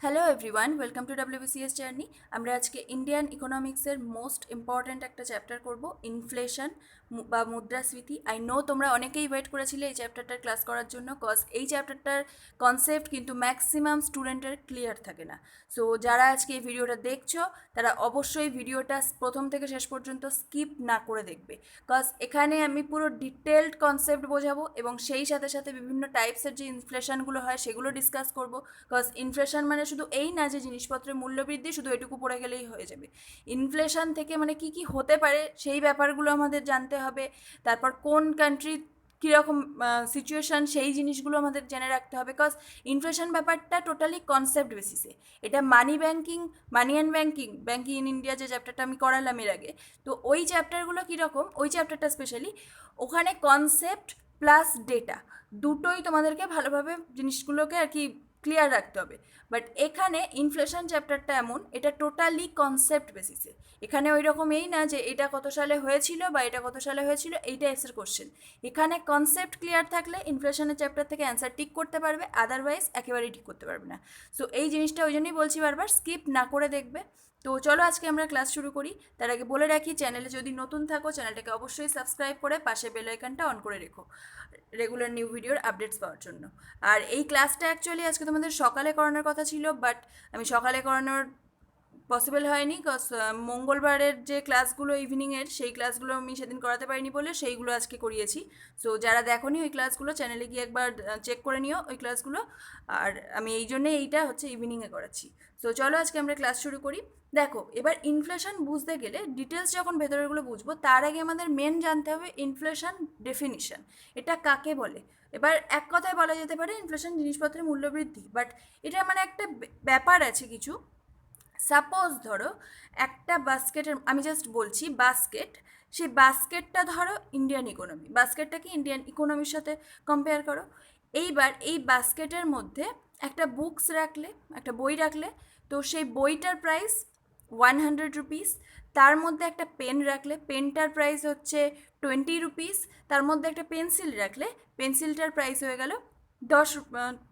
Hello everyone, welcome to WBCS journey. আমরা আজকে Indian ইকোনমিক্সের most important একটা চ্যাপ্টার করব, ইনফ্লেশন বা মুদ্রাস্ফীতি। আই নো তোমরা অনেকেই ওয়েট করেছিলে এই চ্যাপ্টারটার ক্লাস করার জন্য, কজ এই চ্যাপ্টারটার কনসেপ্ট কিন্তু ম্যাক্সিমাম স্টুডেন্টের ক্লিয়ার থাকে না। সো যারা আজকে এই ভিডিওটা দেখছো তারা অবশ্যই ভিডিওটা প্রথম থেকে শেষ পর্যন্ত স্কিপ না করে দেখবে, কজ এখানে আমি পুরো ডিটেলড কনসেপ্ট বোঝাবো এবং সেই সাথে সাথে বিভিন্ন টাইপসের যে ইনফ্লেশনগুলো হয় সেগুলো ডিসকাস করবো। কজ ইনফ্লেশন মানে শুধু এই না যে জিনিসপত্রের মূল্যবৃদ্ধি, শুধু এটুকু পড়ে গেলেই হয়ে যাবে। ইনফ্লেশন থেকে মানে কি কি হতে পারে সেই ব্যাপারগুলো আমাদের জানতে হবে। তারপর কোন কান্ট্রি কীরকম সিচুয়েশান সেই জিনিসগুলো আমাদের জেনে রাখতে হবে, কজ ইনফ্লেশন ব্যাপারটা টোটালি কনসেপ্ট বেসিসে। এটা মানি অ্যান্ড ব্যাঙ্কিং ইন ইন্ডিয়া যে চ্যাপ্টারটা আমি করালাম এর আগে, তো ওই চ্যাপ্টারগুলো কীরকম, ওই চ্যাপ্টারটা স্পেশালি ওখানে কনসেপ্ট প্লাস ডেটা দুটোই তোমাদেরকে ভালোভাবে জিনিসগুলোকে আর কি ক্লিয়ার রাখতে হবে। বাট এখানে ইনফ্লেশন চ্যাপ্টারটা এমন, এটা টোটালি কনসেপ্ট বেসিসে। এখানে ওই রকম এই না যে এটা কত সালে হয়েছিল বা এটা কত সালে হয়েছিল এইটা এসের কোশ্চেন। এখানে কনসেপ্ট ক্লিয়ার থাকলে ইনফ্লেশনের চ্যাপ্টার থেকে অ্যান্সার ঠিক করতে পারবে, আদারওয়াইজ একেবারেই ঠিক করতে পারবে না। সো এই জিনিসটা ওই জন্যই বলছি বারবার স্কিপ না করে দেখবে। তো চলো আজকে আমরা ক্লাস শুরু করি। তার আগে বলে রাখি, চ্যানেলে যদি নতুন থাকো চ্যানেলটাকে অবশ্যই সাবস্ক্রাইব করে পাশে বেল আইকনটা অন করে রেখো রেগুলার নিউ ভিডিওর আপডেটস পাওয়ার জন্য। আর এই ক্লাসটা অ্যাকচুয়ালি আজকে তোমাদের সকালে করানোর কথা ছিল, বাট আমি সকালে করানোর পসিবল হয়নি, কজ মঙ্গলবারের যে ক্লাসগুলো ইভিনিংয়ের সেই ক্লাসগুলো আমি সেদিন করাতে পারিনি বলে সেইগুলো আজকে করিয়েছি। সো যারা দেখোনি ওই ক্লাসগুলো চ্যানেলে গিয়ে একবার চেক করে নিও ওই ক্লাসগুলো। আর আমি এই জন্যে এইটা হচ্ছে ইভিনিংয়ে করাচ্ছি। সো চলো আজকে আমরা ক্লাস শুরু করি। দেখো, এবার ইনফ্লেশন বুঝতে গেলে ডিটেলস যখন ভেতরেরগুলো বুঝবো তার আগে আমাদের মেন জানতে হবে ইনফ্লেশন ডেফিনিশন, এটা কাকে বলে। এবার এক কথায় বলা যেতে পারে ইনফ্লেশন জিনিসপত্রের মূল্যবৃদ্ধি, বাট এটা মানে একটা ব্যাপার আছে কিছু। সাপোজ ধরো একটা বাস্কেটের, আমি জাস্ট বলছি বাস্কেট, সেই বাস্কেটটা ধরো বাস্কেটটাকে ইন্ডিয়ান ইকোনমির সাথে কম্পেয়ার করো। এইবার এই বাস্কেটের মধ্যে একটা বুকস রাখলে, একটা বই রাখলে, তো সেই বইটার প্রাইস 100 রুপিস। তার মধ্যে একটা পেন রাখলে, পেনটার প্রাইস হচ্ছে 20 রুপিস। তার মধ্যে একটা পেন্সিল রাখলে, পেন্সিলটার প্রাইস হয়ে গেল 10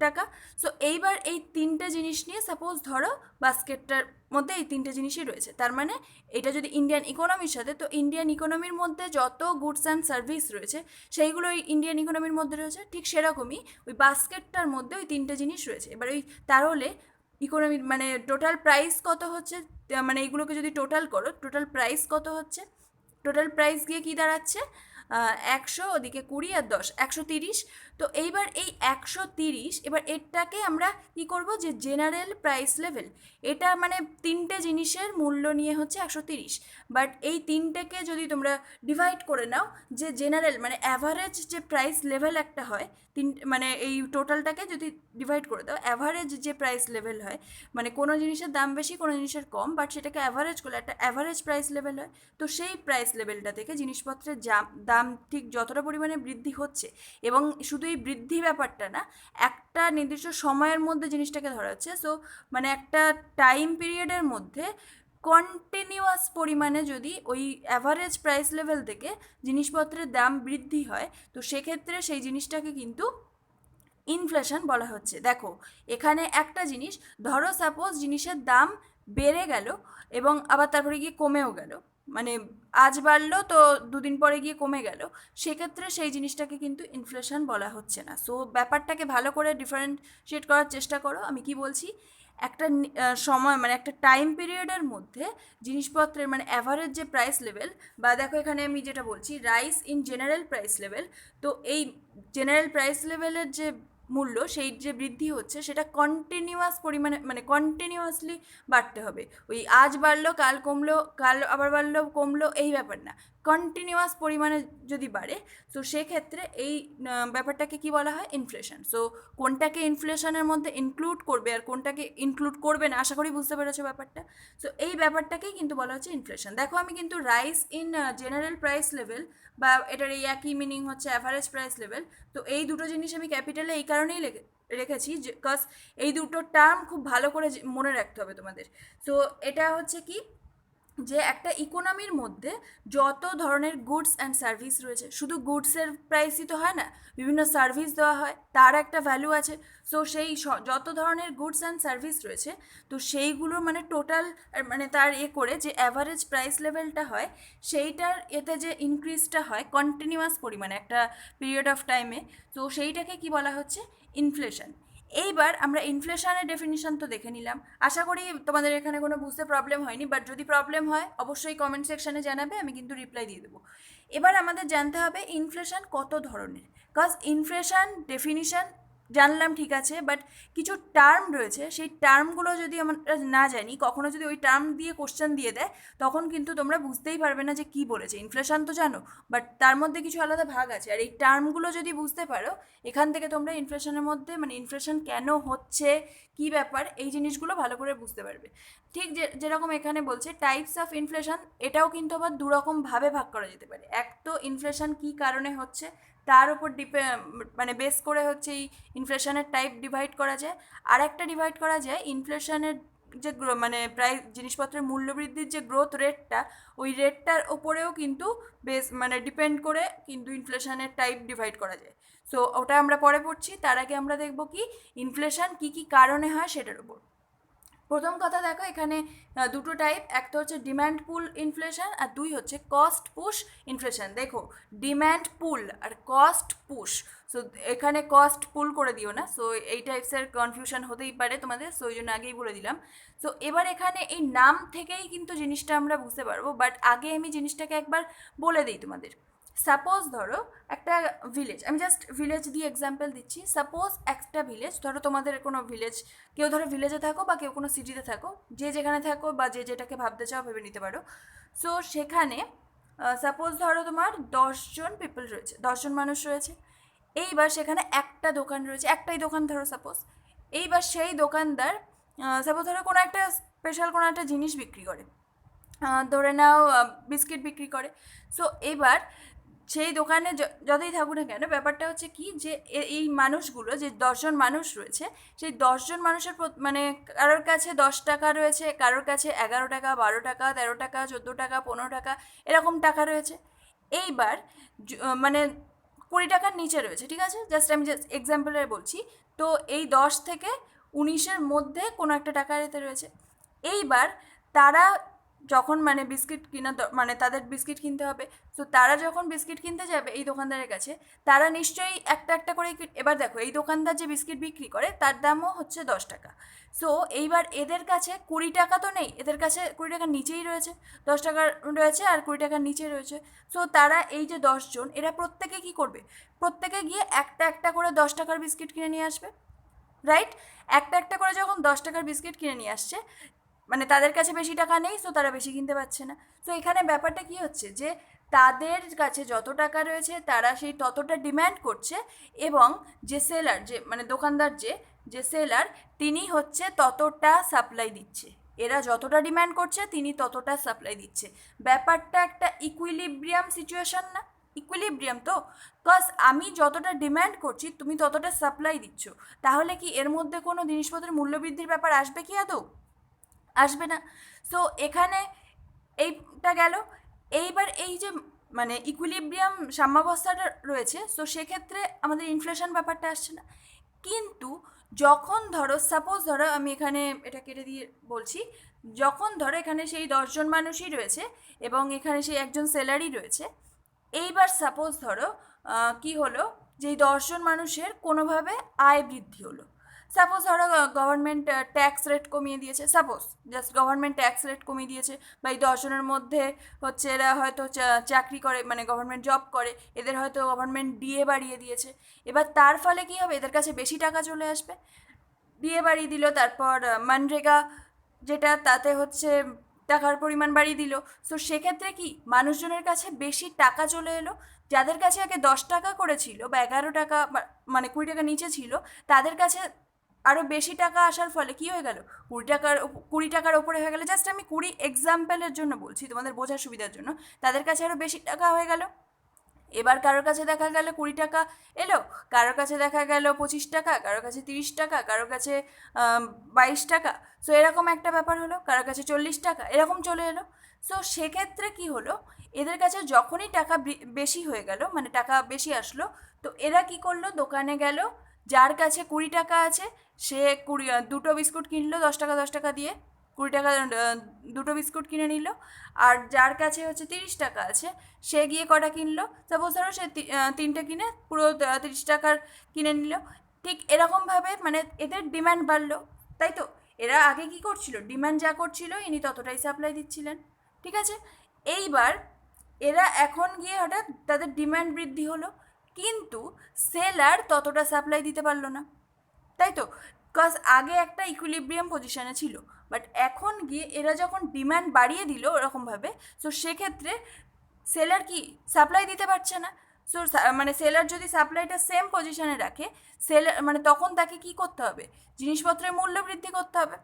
টাকা। সো এইবার এই তিনটে জিনিস নিয়ে সাপোজ ধরো বাস্কেটটার মধ্যে এই তিনটে জিনিসই রয়েছে, তার মানে এটা যদি ইন্ডিয়ান ইকোনমির সাথে, তো ইন্ডিয়ান ইকোনমির মধ্যে যত গুডস অ্যান্ড সার্ভিস রয়েছে সেইগুলো ওই ইন্ডিয়ান ইকোনমির মধ্যে রয়েছে। ঠিক সেরকমই ওই বাস্কেটটার মধ্যে ওই তিনটে জিনিস রয়েছে। এবার ওই তাহলে ইকোনমি মানে টোটাল প্রাইস কত হচ্ছে, মানে এইগুলোকে যদি টোটাল করো টোটাল প্রাইস কত হচ্ছে, টোটাল প্রাইস গিয়ে কী দাঁড়াচ্ছে, 100 ওদিকে 20 আর 10 130। তো এইবার এই 130, এবার এটাকে আমরা কি করব, যে জেনারেল প্রাইস লেভেল, এটা মানে তিনটে জিনিসের মূল্য নিয়ে হচ্ছে 130। বাট এই তিনটেকে যদি তোমরা ডিভাইড করে নাও, যে জেনারেল মানে অ্যাভারেজ যে প্রাইস লেভেল একটা হয়, মানে এই টোটালটাকে যদি ডিভাইড করে দাও, অ্যাভারেজ যে প্রাইস লেভেল হয়, মানে কোনো জিনিসের দাম বেশি কোনো জিনিসের কম, বাট সেটাকে অ্যাভারেজ করলে একটা অ্যাভারেজ প্রাইস লেভেল হয়। তো সেই প্রাইস লেভেলটা থেকে জিনিসপত্রের দাম ঠিক যতটা পরিমাণে বৃদ্ধি হচ্ছে, এবং শুধু এই বৃদ্ধি ব্যাপারটা না, একটা নির্দিষ্ট সময়ের মধ্যে জিনিসটাকে ধরা হচ্ছে। সো মানে একটা টাইম পিরিয়ডের মধ্যে কন্টিনিউয়াস পরিমাণে যদি ওই অ্যাভারেজ প্রাইস লেভেল থেকে জিনিসপত্রের দাম বৃদ্ধি হয়, তো সেক্ষেত্রে সেই জিনিসটাকে কিন্তু ইনফ্লেশন বলা হচ্ছে। দেখো, এখানে একটা জিনিস ধরো সাপোজ জিনিসের দাম বেড়ে গেল এবং আবার তারপরে গিয়ে কমেও গেল, মানে আজ বাড়লো তো দুদিন পরে গিয়ে কমে গেল, সেক্ষেত্রে সেই জিনিসটাকে কিন্তু ইনফ্লেশন বলা হচ্ছে না। সো ব্যাপারটাকে ভালো করে ডিফারেন্সিয়েট করার চেষ্টা করো। আমি কি বলছি, একটা সময় মানে একটা টাইম পিরিয়ডের মধ্যে জিনিসপত্রের মানে অ্যাভারেজ যে প্রাইস লেভেল, বা দেখো এখানে আমি যেটা বলছি rice in general price level, তো এই জেনারেল প্রাইস লেভেলের যে মূল্য সেই যে বৃদ্ধি হচ্ছে সেটা কন্টিনিউয়াস পরিমাণে মানে কন্টিনিউয়াসলি বাড়তে হবে। ওই আজ বাড়লো কাল কমলো, কাল আবার বাড়লো কমলো, এই ব্যাপার না, কন্টিনিউয়াস পরিমাণে যদি বাড়ে, তো সেক্ষেত্রে এই ব্যাপারটাকে কি বলা হয়, ইনফ্লেশন। সো কোনটাকে ইনফ্লেশনের মধ্যে ইনক্লুড করবে আর কোনটাকে ইনক্লুড করবে না, আশা করি বুঝতে পেরেছো ব্যাপারটা। সো এই ব্যাপারটাকেই কিন্তু বলা হচ্ছে ইনফ্লেশন। দেখো আমি কিন্তু rice in general price level বা এটার এই একই মিনিং হচ্ছে অ্যাভারেজ প্রাইস লেভেল, তো এই দুটো জিনিস আমি ক্যাপিটালে এই কারণেই রেখেছি যে কজ এই দুটো টার্ম খুব ভালো করে মনে রাখতে হবে তোমাদের। সো এটা হচ্ছে কি, যে একটা ইকোনমির মধ্যে যত ধরনের গুডস অ্যান্ড সার্ভিস রয়েছে, শুধু গুডসের প্রাইসই তো হয় না, বিভিন্ন সার্ভিস দেওয়া হয়, তার একটা ভ্যালু আছে। সো সেই যত ধরনের গুডস অ্যান্ড সার্ভিস রয়েছে, তো সেইগুলোর মানে টোটাল মানে তার করে যে অ্যাভারেজ প্রাইস লেভেলটা হয়, সেইটার এতে যে ইনক্রিজটা হয় কন্টিনিউয়াস পরিমাণে একটা পিরিয়ড অফ টাইমে, তো সেইটাকে কি বলা হচ্ছে? ইনফ্লেশন। এইবার আমরা ইনফ্লেশনের ডেফিনিশন তো দেখে নিলাম, আশা করি তোমাদের এখানে কোনো বুঝতে প্রবলেম হয়নি, বাট যদি প্রবলেম হয় অবশ্যই কমেন্ট সেকশনে জানাবে, আমি কিন্তু রিপ্লাই দিয়ে দেবো। এবার আমাদের জানতে হবে ইনফ্লেশন কত ধরনের, কজ ইনফ্লেশন ডেফিনিশন জানলাম ঠিক আছে, বাট কিছু টার্ম রয়েছে, সেই টার্মগুলো যদি আমরা না জানি, কখনো যদি ওই টার্ম দিয়ে কোশ্চেন দিয়ে দেয়, তখন কিন্তু তোমরা বুঝতেই পারবে না যে কী বলেছে। ইনফ্লেশন তো জানো, বাট তার মধ্যে কিছু আলাদা ভাগ আছে, আর এই টার্মগুলো যদি বুঝতে পারো, এখান থেকে তোমরা ইনফ্লেশনের মধ্যে মানে ইনফ্লেশন কেন হচ্ছে, কী ব্যাপার, এই জিনিসগুলো ভালো করে বুঝতে পারবে। ঠিক যেরকম এখানে বলছে টাইপস অফ ইনফ্লেশন, এটাও কিন্তু আবার দুরকমভাবে ভাগ করা যেতে পারে। এক তো ইনফ্লেশন কী কারণে হচ্ছে তার উপর মানে বেস করে হচ্ছে এই ইনফ্লেশনের টাইপ ডিভাইড করা যায়। আর একটা ডিভাইড করা যায় ইনফ্লেশনের যে মানে প্রায় জিনিসপত্রের মূল্যবৃদ্ধির যে গ্রোথ রেটটা, ওই রেটটার ওপরেও কিন্তু বেস মানে ডিপেন্ড করে কিন্তু ইনফ্লেশনের টাইপ ডিভাইড করা যায়। সো ওটা আমরা পরে পড়ছি, তার আগে আমরা দেখব কি ইনফ্লেশন কী কী কারণে হয় সেটার উপর। প্রথম কথা দেখো, এখানে দুটো টাইপ, একটা হচ্ছে ডিম্যান্ড পুল ইনফ্লেশন, আর দুই হচ্ছে কস্ট পুশ ইনফ্লেশন। দেখো, ডিম্যান্ড পুল আর কস্ট পুশ, সো এখানে কস্ট পুল করে দিও না, সো এই টাইপসের কনফিউশন হতেই পারে তোমাদের, সো ওই জন্য আগেই বলে দিলাম। সো এবার এখানে এই নাম থেকেই কিন্তু জিনিসটা আমরা বুঝতে পারবো, বাট আগে আমি জিনিসটাকে একবার বলে দিই তোমাদের। সাপোজ ধরো একটা ভিলেজ, আমি জাস্ট ভিলেজ দিয়ে এক্সাম্পল দিচ্ছি। সাপোজ একটা ভিলেজ, ধরো তোমাদের কোনো ভিলেজ, কেউ ধরো ভিলেজে থাকো বা কেউ কোনো সিটিতে থাকো, যে যেখানে থাকো বা যে যেটাকে ভাবতে চাও ভেবে নিতে পারো। সো সেখানে সাপোজ ধরো তোমার 10 জন পিপল রয়েছে, 10 জন মানুষ রয়েছে। এইবার সেখানে একটা দোকান রয়েছে, একটাই দোকান ধরো সাপোজ। এইবার সেই দোকানদার সাপোজ ধরো কোনো একটা স্পেশাল কোনো একটা জিনিস বিক্রি করে, ধরে নাও বিস্কিট বিক্রি করে। সো এবার সেই দোকানে যতই থাকুক না কেন, ব্যাপারটা হচ্ছে কি যে এই মানুষগুলো যে 10 জন মানুষ রয়েছে, সেই 10 জন মানুষের মানে কারোর কাছে 10 টাকা রয়েছে, কারোর কাছে 11 টাকা, 12 টাকা, 13 টাকা, 14 টাকা, 15 টাকা, এরকম টাকা রয়েছে। এইবার মানে 20 টাকার নিচে রয়েছে, ঠিক আছে, আমি জাস্ট এক্সাম্পলে বলছি। তো এই 10 থেকে 19-এর মধ্যে কোনো একটা টাকা এতে রয়েছে। এইবার তারা যখন মানে বিস্কিট কিনা মানে তাদের বিস্কিট কিনতে হবে, তো তারা যখন বিস্কিট কিনতে যাবে এই দোকানদারের কাছে, তারা নিশ্চয়ই একটা একটা করে, এবার দেখো এই দোকানদার যে বিস্কিট বিক্রি করে তার দামও হচ্ছে 10 টাকা। সো এইবার এদের কাছে 20 টাকা তো নেই, এদের কাছে 20 টাকার নিচেই রয়েছে, 10 টাকা রয়েছে আর 20 টাকার নিচে রয়েছে। সো তারা এই যে 10 জন, এরা প্রত্যেকে কি করবে? প্রত্যেকে গিয়ে একটা একটা করে 10 টাকার বিস্কিট কিনে নিয়ে আসবে, রাইট? একটা একটা করে যখন 10 টাকার বিস্কিট কিনে নিয়ে আসছে, মানে তাদের কাছে বেশি টাকা নেই, সো তারা বেশি কিনতে পারছে না। সো এখানে ব্যাপারটা কি হচ্ছে যে তাদের কাছে যত টাকা রয়েছে তারা সেই ততটা ডিম্যান্ড করছে, এবং যে সেলার, যে মানে দোকানদার, যে সেলার, তিনি হচ্ছে ততটা সাপ্লাই দিচ্ছে। এরা যতটা ডিম্যান্ড করছে তিনি ততটা সাপ্লাই দিচ্ছে। ব্যাপারটা একটা ইকুইলিব্রিয়াম সিচুয়েশন না? ইকুইলিব্রিয়াম তো, কজ আমি যতটা ডিম্যান্ড করছি তুমি ততটা সাপ্লাই দিচ্ছ, তাহলে কি এর মধ্যে কোনো জিনিসপত্রের মূল্যবৃদ্ধির ব্যাপার আসবে কি আদৌ? আসবে না। সো এখানে এইটা গেল। এইবার এই যে মানে ইকুইলিব্রিয়াম সাম্যাবস্থাটা রয়েছে, সো সেক্ষেত্রে আমাদের ইনফ্লেশন ব্যাপারটা আসছে না। কিন্তু যখন ধরো সাপোজ ধরো, আমি এখানে এটা কেটে দিয়ে বলছি, যখন ধরো এখানে সেই 10 জন মানুষই রয়েছে এবং এখানে সেই একজন সেলারই রয়েছে। এইবার সাপোজ ধরো কি হলো, যে 10 জন মানুষের কোনোভাবে আয় বৃদ্ধি হলো। সাপোজ ধরো গভর্নমেন্ট ট্যাক্স রেট কমিয়ে দিয়েছে, suppose just government tax rate কমিয়ে দিয়েছে, বা এই 10 জনের মধ্যে হচ্ছে এরা হয়তো চাকরি করে, মানে গভর্নমেন্ট জব করে, এদের হয়তো গভর্নমেন্ট ডিএ বাড়িয়ে দিয়েছে। এবার তার ফলে কী হবে, এদের কাছে বেশি টাকা চলে আসবে। ডিএ বাড়িয়ে দিল, তারপর মানরেগা যেটা, তাতে হচ্ছে টাকার পরিমাণ বাড়িয়ে দিল। সো সেক্ষেত্রে কি মানুষজনের কাছে বেশি টাকা চলে এলো। যাদের কাছে আগে 10 টাকা করে ছিল বা 11 টাকা, মানে 20 টাকা নিচে ছিল, তাদের কাছে আরও বেশি টাকা আসার ফলে কী হয়ে গেল, 20 টাকার ওপরে হয়ে গেল। জাস্ট আমি 20 এক্সাম্পলের জন্য বলছি, তোমাদের বোঝার সুবিধার জন্য। তাদের কাছে আরও বেশি টাকা হয়ে গেল। এবার কারোর কাছে দেখা গেল 20 টাকা এলো, কারোর কাছে দেখা গেল 25 টাকা, কারোর কাছে 30 টাকা, কারোর কাছে 22 টাকা। সো এরকম একটা ব্যাপার হলো, কারোর কাছে 40 টাকা, এরকম চলে এলো। সো সেক্ষেত্রে কি হলো, এদের কাছে যখনই টাকা বেশি হয়ে গেল, মানে টাকা বেশি আসলো, তো এরা কি করলো, দোকানে গেল, যার কাছে 20 টাকা আছে সে 2টো বিস্কুট কিনলো 10 টাকা 10 টাকা দিয়ে, 20 টাকা 2টো বিস্কুট কিনে নিল। আর যার কাছে হচ্ছে 30 টাকা আছে সে গিয়ে কটা কিনলো, সাপোজ ধরো সে 3টে কিনে পুরো 30 টাকার কিনে নিল। ঠিক এরকমভাবে মানে এদের ডিম্যান্ড বাড়লো, তাই তো? এরা আগে কি করছিল, ডিম্যান্ড যা করছিল ইনি ততটাই সাপ্লাই দিচ্ছিলেন, ঠিক আছে? এইবার এরা এখন গিয়ে হঠাৎ তাদের ডিম্যান্ড বৃদ্ধি হলো, কিন্তু সেলার ততটা সাপ্লাই দিতে পারলো না, তাই তো? বিকজ আগে একটা ইকুইলিব্রিয়াম পজিশনে ছিল, বাট এখন গিয়ে এরা যখন ডিম্যান্ড বাড়িয়ে দিল ওরকমভাবে, সো সেক্ষেত্রে সেলার কি সাপ্লাই দিতে পারছে না। সো মানে সেলার যদি সাপ্লাইটা সেম পজিশনে রাখে, সেলার মানে তখন তাকে কি করতে হবে, জিনিসপত্রের মূল্য বৃদ্ধি করতে হবে।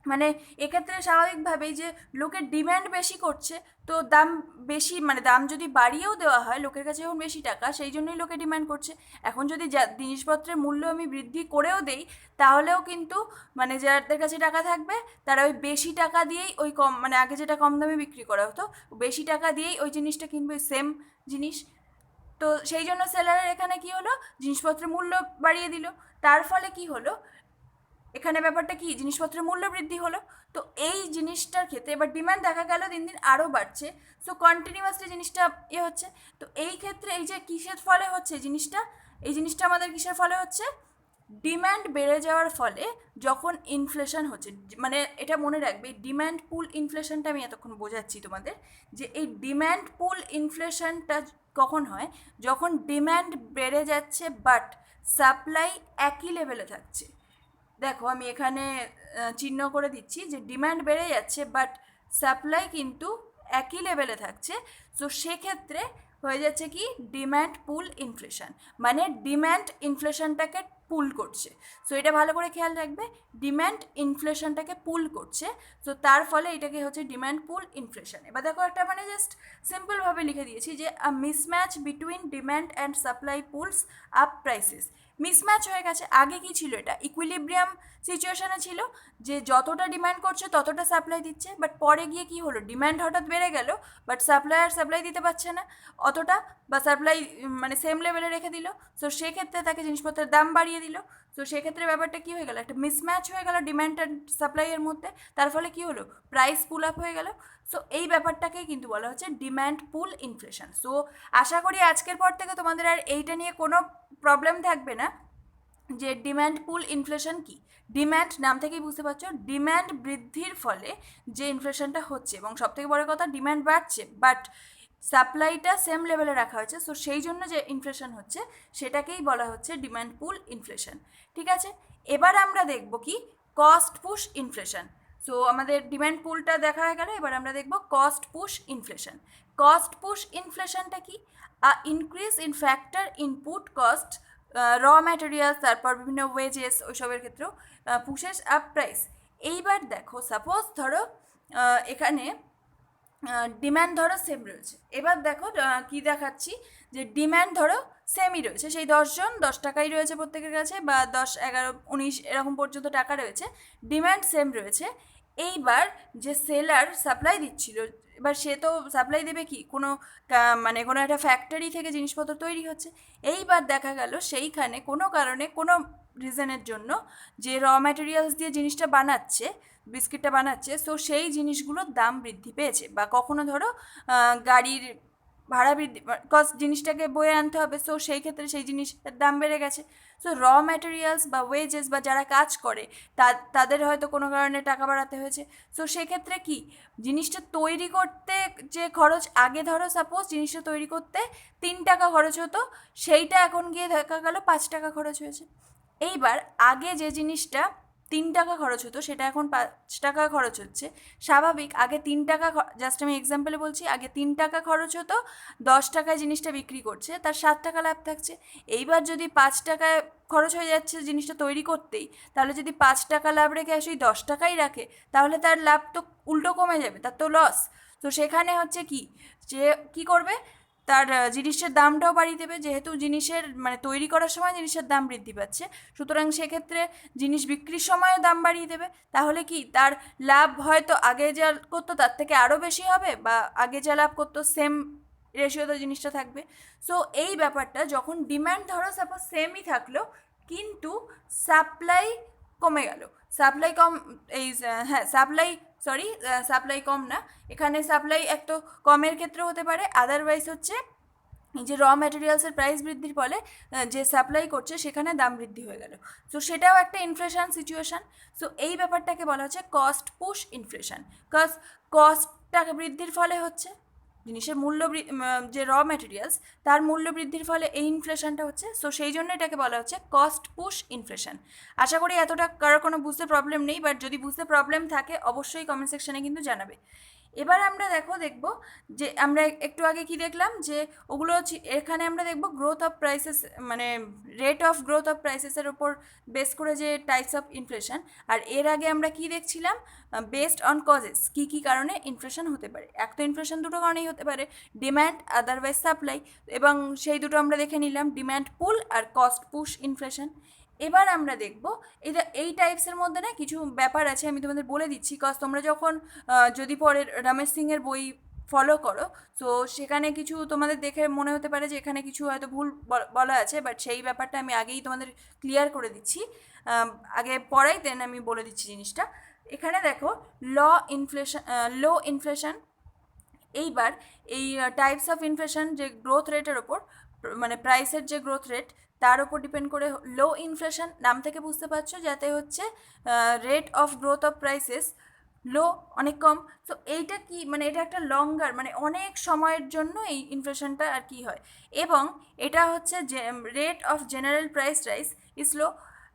মানে এক্ষেত্রে স্বাভাবিকভাবেই যে লোকের ডিম্যান্ড বেশি করছে, তো দাম বেশি, মানে দাম যদি বাড়িয়েও দেওয়া হয়, লোকের কাছে যখন বেশি টাকা, সেই জন্যই লোকে ডিম্যান্ড করছে। এখন যদি জিনিসপত্রের মূল্য আমি বৃদ্ধি করেও দেই, তাহলেও কিন্তু মানে যাদের কাছে টাকা থাকবে তারা ওই বেশি টাকা দিয়েই ওই কম, মানে আগে যেটা কম দামে বিক্রি করা হতো, বেশি টাকা দিয়েই ওই জিনিসটা কিনবে, সেম জিনিস। তো সেই জন্য সেলারের এখানে কি হলো, জিনিসপত্রের মূল্য বাড়িয়ে দিল। তার ফলে কি হলো, এখানে ব্যাপারটা কি, জিনিসপত্রের মূল্য বৃদ্ধি হলো। তো এই জিনিসটার ক্ষেত্রে এবার ডিমান্ড দেখা গেল দিন দিন আরও বাড়ছে, সো কন্টিনিউয়াসলি জিনিসটা হচ্ছে। তো এই ক্ষেত্রে এই যে কিসের ফলে হচ্ছে জিনিসটা, এই জিনিসটা আমাদের কিসের ফলে হচ্ছে, ডিম্যান্ড বেড়ে যাওয়ার ফলে যখন ইনফ্লেশন হচ্ছে, মানে এটা মনে রাখবে, ডিম্যান্ড পুল ইনফ্লেশনটা আমি এতক্ষণ বোঝাচ্ছি তোমাদের, যে এই ডিম্যান্ড পুল ইনফ্লেশনটা কখন হয়, যখন ডিম্যান্ড বেড়ে যাচ্ছে বাট সাপ্লাই একই লেভেলে থাকছে। দেখো আমি এখানে চিহ্ন করে দিচ্ছি যে ডিম্যান্ড বেড়ে যাচ্ছে বাট সাপ্লাই কিন্তু একই লেভেলে থাকছে। সো সেক্ষেত্রে হয়ে যাচ্ছে কি, ডিম্যান্ড পুল ইনফ্লেশন, মানে ডিম্যান্ড ইনফ্লেশনটাকে পুল করছে। সো এটা ভালো করে খেয়াল রাখবে, ডিম্যান্ড ইনফ্লেশনটাকে পুল করছে, সো তার ফলে এটাকে হচ্ছে ডিম্যান্ড পুল ইনফ্লেশন। এবার দেখো একটা মানে জাস্ট সিম্পলভাবে লিখে দিয়েছি যে a mismatch between demand and supply pulls up prices. Mismatch হয়ে গেছে, আগে কি ছিল, এটা ইকুইলিব্রিয়াম সিচুয়েশনে ছিল, যে যতটা ডিমান্ড করছে ততটা সাপ্লাই দিচ্ছে, বাট পরে গিয়ে কি হলো, ডিমান্ড হঠাৎ বেড়ে গেল বাট সাপ্লাই দিতে পারছে না অতটা, বা সাপ্লাই মানে সেম লেভেলে রেখে দিল। সো সেক্ষেত্রে তাকে জিনিসপত্রের দাম বাড়িয়ে দিল। তো সেক্ষেত্রে ব্যাপারটা কী হয়ে গেল, একটা মিসম্যাচ হয়ে গেল ডিমান্ড অ্যান্ড সাপ্লাইয়ের মধ্যে, তার ফলে কী হলো, প্রাইস পুল আপ হয়ে গেল। সো এই ব্যাপারটাকেই কিন্তু বলা হচ্ছে ডিম্যান্ড পুল ইনফ্লেশন। সো আশা করি আজকের পর থেকে তোমাদের আর এইটা নিয়ে কোনো প্রবলেম থাকবে না যে ডিম্যান্ড পুল ইনফ্লেশন কি। ডিম্যান্ড নাম থেকেই বুঝতে পারছো, ডিম্যান্ড বৃদ্ধির ফলে যে ইনফ্লেশনটা হচ্ছে, এবং সবথেকে বড় কথা ডিম্যান্ড বাড়ছে বাট সাপ্লাইটা সেম লেভেলে রাখা হয়েছে, সো সেই জন্য যে ইনফ্লেশন হচ্ছে সেটাকেই বলা হচ্ছে ডিম্যান্ড পুল ইনফ্লেশন, ঠিক আছে? এবার আমরা দেখব কি, কস্ট পুশ ইনফ্লেশন। সো আমাদের ডিম্যান্ড পুলটা দেখা হয়ে গেল, এবার আমরা দেখব cost push inflation. Cost push ইনফ্লেশনটা কি, increase in factor input cost, raw materials, তারপর বিভিন্ন ওয়েজেস, ওইসবের ক্ষেত্রেও পুশেস আপ প্রাইস। এইবার দেখো সাপোজ ধরো এখানে ডিম্যান্ড ধরো সেম রয়েছে, এবার দেখো কি দেখাচ্ছি, যে ডিম্যান্ড ধরো সেমই রয়েছে, সেই 10 জন 10 টাকাই রয়েছে প্রত্যেকের কাছে, বা 10, 11, 19 এরকম পর্যন্ত টাকা রয়েছে, ডিম্যান্ড সেম রয়েছে। এইবার যে সেলার সাপ্লাই দিচ্ছিল, এবার সে তো সাপ্লাই দেবে কি, কোনো মানে কোনো একটা ফ্যাক্টরি থেকে জিনিসপত্র তৈরি হচ্ছে। এইবার দেখা গেল সেইখানে কোনো কারণে, কোনো রিজনের জন্য যে র ম্যাটেরিয়ালস দিয়ে জিনিসটা বানাচ্ছে, বিস্কিটটা বানাচ্ছে, সো সেই জিনিসগুলোর দাম বৃদ্ধি পেয়েছে, বা কখনো ধরো গাড়ির ভাড়া বৃদ্ধি, কস্ট জিনিসটাকে বয়ে আনতে হবে, সো সেই ক্ষেত্রে সেই জিনিসের দাম বেড়ে গেছে। সো র ম্যাটেরিয়ালস বা ওয়েজেস বা যারা কাজ করে তাদের হয়তো কোনো কারণে টাকা বাড়াতে হয়েছে। সো সেক্ষেত্রে কি, জিনিসটা তৈরি করতে যে খরচ, আগে ধরো সাপোজ জিনিসটা তৈরি করতে 3 টাকা খরচ হতো, সেইটা এখন গিয়ে দেখা গেল 5 টাকা খরচ হয়েছে। এইবার আগে যে জিনিসটা 3 টাকা খরচ হতো সেটা এখন 5 টাকা খরচ হচ্ছে, স্বাভাবিক। আগে 3 টাকা, জাস্ট আমি এক্সাম্পলে বলছি, আগে 3 টাকা খরচ হতো, 10 টাকায় জিনিসটা বিক্রি করছে, তার 7 টাকা লাভ থাকছে। এইবার যদি 5 টাকায় খরচ হয়ে যাচ্ছে জিনিসটা তৈরি করতেই, তাহলে যদি 5 টাকা লাভ রেখে সেই 10 টাকাই রাখে, তাহলে তার লাভ তো উল্টো কমে যাবে, তার তো লস। তো সেখানে হচ্ছে কি, যে কী করবে, তার জিনিসের দামটাও বাড়িয়ে দেবে, যেহেতু জিনিসের মানে তৈরি করার সময় জিনিসের দাম বৃদ্ধি পাচ্ছে, সুতরাং সেক্ষেত্রে জিনিস বিক্রির সময়ও দাম বাড়িয়ে দেবে। তাহলে কি তার লাভ হয়তো আগে যা করতো তার থেকে আরও বেশি হবে, বা আগে যা লাভ করতো সেম রেশিওতে জিনিসটা থাকবে। সো এই ব্যাপারটা যখন ডিম্যান্ড ধরো সাপোজ সেমই থাকলো, কিন্তু সাপ্লাই কমে গেল, সাপ্লাই কম, এই হ্যাঁ সাপ্লাই, সরি সাপ্লাই কম না, এখানে সাপ্লাই এক তো কমের ক্ষেত্রে হতে পারে, আদারওয়াইজ হচ্ছে এই যে র ম্যাটেরিয়ালসের প্রাইস বৃদ্ধির ফলে যে সাপ্লাই করছে সেখানে দাম বৃদ্ধি হয়ে গেল। সো সেটাও একটা ইনফ্লেশন সিচুয়েশান। সো এই ব্যাপারটাকে বলা হচ্ছে কস্ট পুশ ইনফ্লেশন, কজ কস্টটাকে বৃদ্ধির ফলে হচ্ছে জিনিসের মূল্য, যে র ম্যাটেরিয়ালস তার মূল্য বৃদ্ধির ফলে এই ইনফ্লেশনটা হচ্ছে। সো সেই জন্য এটাকে বলা হচ্ছে কস্ট পুশ ইনফ্লেশন। আশা করি এতটা কারোর কোনো বুঝতে প্রবলেম নেই, বাট যদি বুঝতে প্রবলেম থাকে অবশ্যই কমেন্ট সেকশনে কিন্তু জানাবে। এবার আমরা দেখব যে আমরা একটু আগে কি দেখলাম, যে ওগুলো এখানে আমরা দেখব গ্রোথ অফ প্রাইসেস, মানে রেট অফ গ্রোথ অফ প্রাইসেসের ওপর বেস করে যে টাইপস অফ ইনফ্লেশন। আর এর আগে আমরা কি দেখছিলাম, বেসড অন কজেস, কী কী কারণে ইনফ্লেশন হতে পারে। এক তো ইনফ্লেশন দুটো কারণেই হতে পারে, ডিম্যান্ড আদারওয়াইজ সাপ্লাই, এবং সেই দুটো আমরা দেখে নিলাম, ডিম্যান্ড পুল আর কস্ট পুশ ইনফ্লেশন। এবার আমরা দেখব এই টাইপসের মধ্যে না কিছু ব্যাপার আছে, আমি তোমাদের বলে দিচ্ছি, কজ তোমরা যখন যদি পরে রমেশ সিংয়ের বই ফলো করো, তো সেখানে কিছু তোমাদের দেখে মনে হতে পারে যে এখানে কিছু হয়তো ভুল বলা আছে, বাট সেই ব্যাপারটা আমি আগেই তোমাদের ক্লিয়ার করে দিচ্ছি, আগে পড়াই দেন আমি বলে দিচ্ছি জিনিসটা। এখানে দেখো লো ইনফ্লেশন, এইবার এই টাইপস অফ ইনফ্লেশন যে গ্রোথ রেটের ওপর, মানে প্রাইসের যে গ্রোথ রেট তার উপর ডিপেন্ড করে। লো ইনফ্লেশন নাম থেকে বুঝতে পারছো, যাতে হচ্ছে rate of growth of prices low, অনেক কম। তো এইটা কি, মানে এটা একটা লঙ্গার, মানে অনেক সময়ের জন্য এই ইনফ্লেশনটা আর কি হয়। এবং এটা হচ্ছে যে rate of general price rise is low,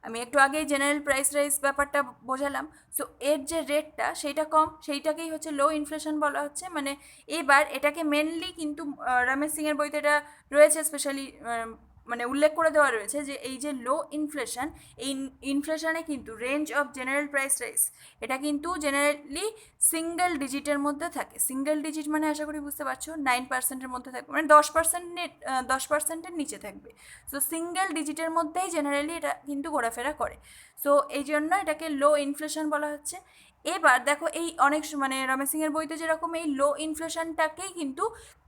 আমি একটু আগেই জেনারেল প্রাইস রাইজ ব্যাপারটা বোঝালাম। সো এর যে রেটটা সেইটা কম, সেইটাকেই হচ্ছে লো ইনফ্লেশন বলা হচ্ছে। মানে এবার এটাকে মেনলি কিন্তু রমেশ সিংয়ের বইতে এটা রয়েছে, স্পেশালি মানে উল্লেখ করে দেওয়া রয়েছে যে এই যে লো ইনফ্লেশন, এই ইনফ্লেশনে কিন্তু range of general price rice, এটা কিন্তু জেনারেলি সিঙ্গেল ডিজিটের মধ্যে থাকে। সিঙ্গেল ডিজিট মানে আশা করি বুঝতে পারছো, 9%-এর মধ্যে থাকবে, মানে 10%-এর নিচে থাকবে। সো সিঙ্গেল ডিজিটের মধ্যেই জেনারেলি এটা কিন্তু ঘোরাফেরা করে। সো এই জন্য এটাকে লো ইনফ্লেশন বলা হচ্ছে। এবার দেখো এই অনেক মানে রমেশ সিংয়ের বইতে যেরকম এই লো ইনফ্লেশনটাকেই কিন্তু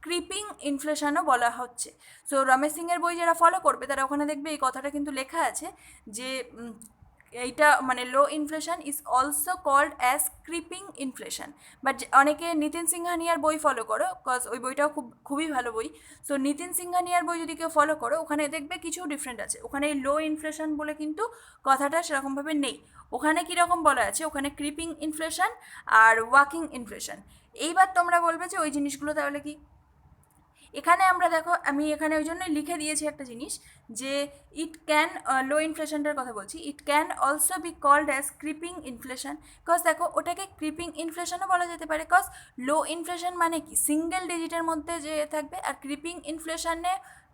ক্রিপিং ইনফ্লেশনও বলা হচ্ছে। সো রমেশ সিংয়ের বই যারা ফলো করবে তারা ওখানে দেখবে এই কথাটা কিন্তু লেখা আছে, যে এইটা মানে low inflation is also called as creeping inflation. But অনেকে নিতিন সিংহানিয়ার বই ফলো করো, কজ ওই বইটাও খুবই ভালো বই। সো নিতিন সিংহানিয়ার বই যদি কেউ ফলো করো, ওখানে দেখবে কিছু ডিফারেন্ট আছে, ওখানে এই লো ইনফ্লেশন বলে কিন্তু কথাটা সেরকমভাবে নেই। ওখানে কীরকম বলা আছে, ওখানে creeping inflation are walking inflation. এইবার তোমরা বলবে যে ওই জিনিসগুলো তাহলে কি। এখানে আমরা দেখো, আমি এখানে ওই জন্যই লিখে দিয়েছি একটা জিনিস, যে ইট ক্যান, লো ইনফ্লেশনটার কথা বলছি, it can also be called as creeping inflation. Cause দেখো ওটাকে ক্রিপিং ইনফ্লেশনও বলা যেতে পারে, কজ লো ইনফ্লেশন মানে কি সিঙ্গেল ডিজিটের মধ্যে যে থাকবে, আর ক্রিপিং ইনফ্লেশনে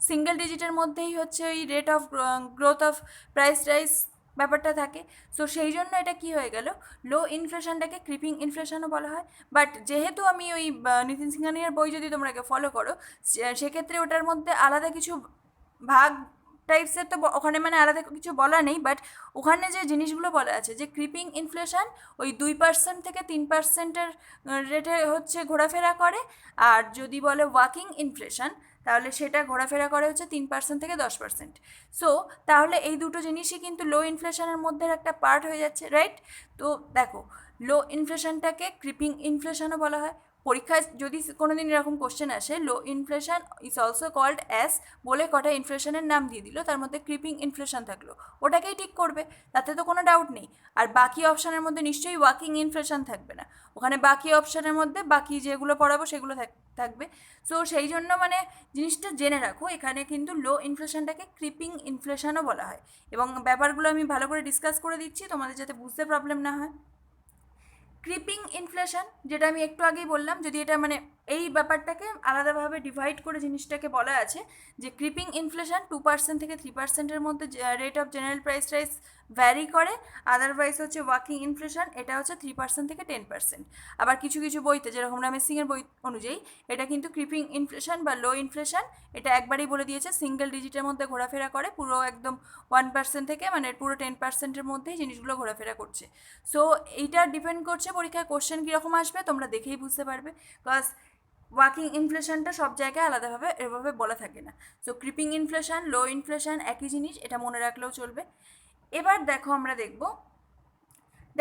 সিঙ্গেল ডিজিটের মধ্যেই হচ্ছে ওই rate of growth of price rice ব্যাপারটা থাকে। সো সেই জন্য এটা কি হয়ে গেল, লো ইনফ্লেশনটাকে ক্রিপিং ইনফ্লেশনও বলা হয়। বাট যেহেতু আমি ওই নিতিন সিংহানিয়ার বই যদি তোমরা ফলো করো, সেক্ষেত্রে ওটার মধ্যে আলাদা কিছু ভাগ টাইপসের তো ওখানে মানে আলাদা কিছু বলা নেই, বাট ওখানে যে জিনিসগুলো বলা আছে, যে ক্রিপিং ইনফ্লেশন ওই 2% থেকে 3%-এর রেটে হচ্ছে ঘোরাফেরা করে, আর যদি বলে ওয়াকিং ইনফ্লেশন তাহলে সেটা ঘোরাফেরা করে হচ্ছে 3% থেকে 10%। সো তাহলে এই দুটো জিনিসই কিন্তু লো ইনফ্লেশনের মধ্যে একটা পার্ট হয়ে যাচ্ছে, রাইট? তো দেখো লো ইনফ্লেশনটাকে ক্রিপিং ইনফ্লেশনও বলা হয়। পরীক্ষায় যদি কোনো দিন এরকম কোশ্চেন আসে, low inflation is also called as বলে কটা ইনফ্লেশনের নাম দিয়ে দিল, তার মধ্যে ক্রিপিং ইনফ্লেশন থাকলো, ওটাকেই ঠিক করবে, তাতে তো কোনো ডাউট নেই। আর বাকি অপশানের মধ্যে নিশ্চয়ই ওয়াকিং ইনফ্লেশন থাকবে না, ওখানে বাকি অপশানের মধ্যে বাকি যেগুলো পড়াবো সেগুলো থাকবে। সো সেই জন্য মানে জিনিসটা জেনে রাখো, এখানে কিন্তু লো ইনফ্লেশনটাকে ক্রিপিং ইনফ্লেশনও বলা হয়। এবং ব্যাপারগুলো আমি ভালো করে ডিসকাস করে দিচ্ছি তোমাদের যাতে বুঝতে প্রবলেম না হয়। ক্রিপিং ইনফ্লেশন, যেটা আমি একটু আগেই বললাম, যদি এটা মানে এই ব্যাপারটাকে আলাদাভাবে ডিভাইড করে জিনিসটাকে বলা আছে যে ক্রিপিং ইনফ্লেশন 2% থেকে 3%-এর মধ্যে rate of general price rise vary করে, আদারওয়াইজ হচ্ছে ওয়ার্কিং ইনফ্লেশন এটা হচ্ছে 3% থেকে 10%। আবার কিছু কিছু বইতে যেরকম রামেশ সিংয়ের বই অনুযায়ী এটা কিন্তু ক্রিপিং ইনফ্লেশন বা লো ইনফ্লেশন এটা একবারই বলে দিয়েছে সিঙ্গেল ডিজিটের মধ্যে ঘোরাফেরা করে, পুরো একদম 1% থেকে মানে পুরো 10%-এর মধ্যেই জিনিসগুলো ঘোরাফেরা করছে। সো এইটা ডিপেন্ড করছে পরীক্ষায় কোশ্চেন কীরকম আসবে, তোমরা দেখেই বুঝতে পারবে, বিকজ ওয়ার্কিং ইনফ্লেশনটা সব জায়গায় আলাদাভাবে এভাবে বলা থাকে না। সো ক্রিপিং ইনফ্লেশন, লো ইনফ্লেশন একই জিনিস, এটা মনে রাখলেও চলবে। এবার আমরা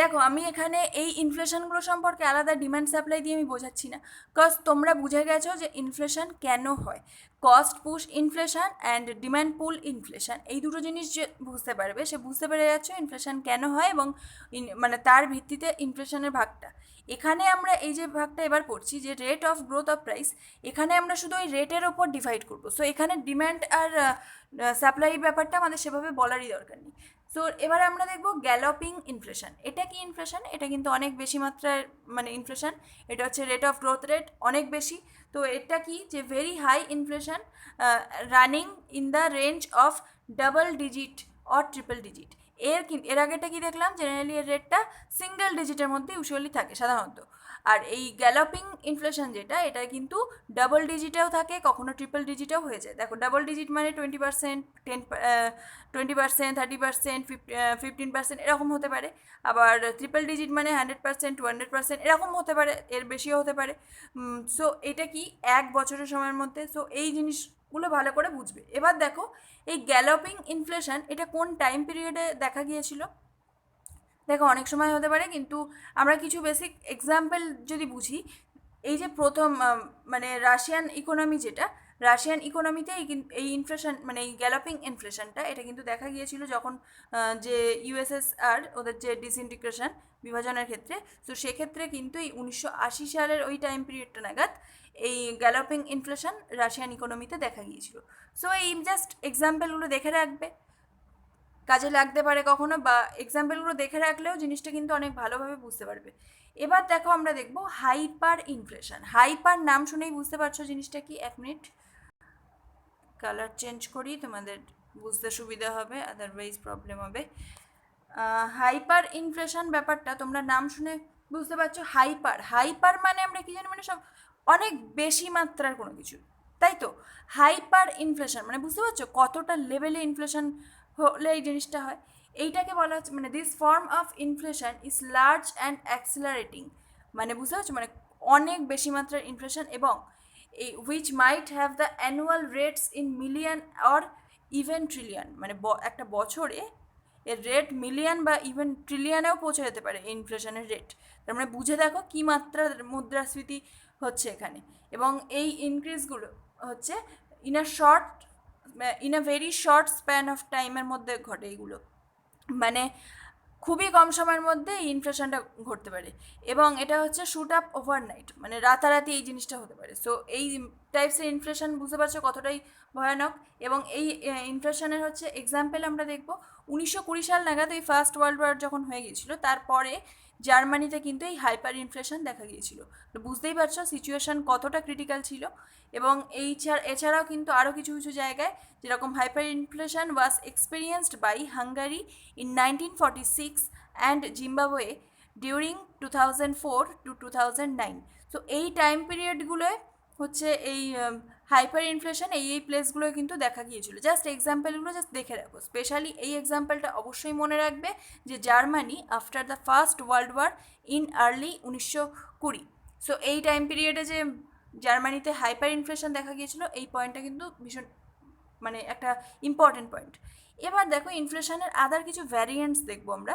দেখো আমি এখানে এই ইনফ্লেশনগুলো সম্পর্কে আলাদা ডিমান্ড সাপ্লাই দিয়ে আমি বোঝাচ্ছি না, বিকজ তোমরা বুঝে গেছো যে ইনফ্লেশন কেন হয়। Cost push inflation and demand pool inflation, এই দুটো জিনিস যে বুঝতে পারবে সে বুঝতে পেরে যাচ্ছে ইনফ্লেশন কেন হয় এবং মানে তার ভিত্তিতে ইনফ্লেশনের ভাগটা। এখানে আমরা এই যে ভাগটা এবার পড়ছি যে rate of growth of price, এখানে আমরা শুধু ওই রেটের ওপর ডিভাইড করবো। সো এখানে ডিম্যান্ড আর সাপ্লাই ব্যাপারটা আমাদের সেভাবে বলারই দরকার নেই। সো এবার আমরা দেখবো গ্যালোপিং ইনফ্লেশন। এটা কি ইনফ্লেশন? এটা কিন্তু অনেক বেশি মাত্রার মানে ইনফ্লেশন, এটা হচ্ছে রেট অফ গ্রোথ রেট অনেক বেশি। তো এটা কি যে very high inflation running in the range of double digit or triple digit. এর আগেটা কি দেখলাম, জেনারেলি এর রেটটা সিঙ্গেল ডিজিটের মধ্যে ইউজুয়ালি থাকে সাধারণত। আর এই গ্যালোপিং ইনফ্লেশন যেটা, এটা কিন্তু ডাবল ডিজিটেও থাকে, কখনো ট্রিপল ডিজিটেও হয়ে যায়। দেখো ডাবল ডিজিট মানে 20%, 20%, 30%, 15% এরকম হতে পারে। আবার ট্রিপল ডিজিট মানে 100%, 200% এরকম হতে পারে, এর বেশিও হতে পারে। সো এটা কি এক বছরের সময়ের মধ্যে। সো এই জিনিসগুলো ভালো করে বুঝবে। এবার দেখো এই গ্যালোপিং ইনফ্লেশন এটা কোন টাইম পিরিয়ডে দেখা গিয়েছিল। দেখো অনেক সময় হতে পারে, কিন্তু আমরা কিছু বেসিক এক্সাম্পল যদি বুঝি, এই যে প্রথম মানে রাশিয়ান ইকোনমি যেটা, রাশিয়ান ইকোনমিতে এই ইনফ্লেশন মানে এই গ্যালোপিং ইনফ্লেশনটা এটা কিন্তু দেখা গিয়েছিল যখন যে ইউএসএসআর ওদের যে ডিসইন্টিগ্রেশন বিভাজনের ক্ষেত্রে, তো সেক্ষেত্রে কিন্তু এই 1980 সালের ওই টাইম পিরিয়ডটা নাগাদ এই গ্যালোপিং ইনফ্লেশন রাশিয়ান ইকোনমিতে দেখা গিয়েছিল। সো এই জাস্ট এক্সাম্পলগুলো দেখে রাখবে, কাজে লাগতে পারে কখনো, বা এক্সাম্পলগুলো দেখে রাখলেও জিনিসটা কিন্তু অনেক ভালোভাবে বুঝতে পারবে। এবার দেখো আমরা দেখবো হাইপার ইনফ্লেশন। হাইপার নাম শুনেই বুঝতে পারছো জিনিসটা কি। এক মিনিট কালার চেঞ্জ করি, তোমাদের বুঝতে সুবিধা হবে, আদারওয়াইজ প্রবলেম হবে। হাইপার ইনফ্লেশন ব্যাপারটা তোমরা নাম শুনে বুঝতে পারছো। হাইপার হাইপার মানে আমরা কি জানি, মানে সব অনেক বেশি মাত্রার কোনো কিছু, তাই তো। হাইপার ইনফ্লেশন মানে বুঝতে পারছো কতটা লেভেলে ইনফ্লেশন হলে এই জিনিসটা হয়। এইটাকে বলা হচ্ছে মানে this form of inflation is large and accelerating, মানে বুঝতে পারছো মানে অনেক বেশি মাত্রার ইনফ্লেশন, এবং এই which might have the annual rates in million or even trillion, মানে একটা বছরে এর রেট মিলিয়ন বা ইভেন ট্রিলিয়নেও পৌঁছে যেতে পারে ইনফ্লেশনের রেট। তার মানে বুঝে দেখো কী মাত্রার মুদ্রাস্ফীতি হচ্ছে এখানে। এবং এই ইনক্রিজগুলো হচ্ছে in a very short span of টাইমের মধ্যে ঘটে এইগুলো, মানে খুবই কম সময়ের মধ্যে এই ইনফ্লেশনটা ঘটতে পারে, এবং এটা হচ্ছে শুট আপ ওভারনাইট, মানে রাতারাতি এই জিনিসটা হতে পারে। সো এই টাইপসের ইনফ্লেশন বুঝতে পারছো কতটাই ভয়ানক। এবং এই ইনফ্লেশনের হচ্ছে এক্সাম্পল আমরা দেখব 1920 সাল নাগাদ এই ফার্স্ট ওয়ার্ল্ড ওয়ার যখন হয়ে গিয়েছিল, তারপরে জার্মানিতে কিন্তু এই হাইপার ইনফ্লেশন দেখা গিয়েছিল। তো বুঝতেই পারছো সিচুয়েশন কতটা ক্রিটিক্যাল ছিল। এবং এছাড়াও কিন্তু আরও কিছু কিছু জায়গায় যেরকম hyper inflation was experienced by Hungary in 1946 and Zimbabwe during 2004 to 2009। So এই টাইম পিরিয়ডগুলোয় হচ্ছে এই হাইপার ইনফ্লেশন এই প্লেসগুলোয় কিন্তু দেখা গিয়েছিল। জাস্ট এক্সাম্পলগুলো জাস্ট দেখে রাখো, স্পেশালি এই এক্সাম্পলটা অবশ্যই মনে রাখবে যে Germany after the first world war in early 1920। So এই টাইম পিরিয়ডে যে জার্মানিতে হাইপার ইনফ্লেশন দেখা গিয়েছিল, এই পয়েন্টটা কিন্তু ভীষণ মানে একটা ইম্পর্টেন্ট পয়েন্ট। এবার দেখো ইনফ্লেশনের আদার কিছু ভ্যারিয়েন্টস দেখবো আমরা,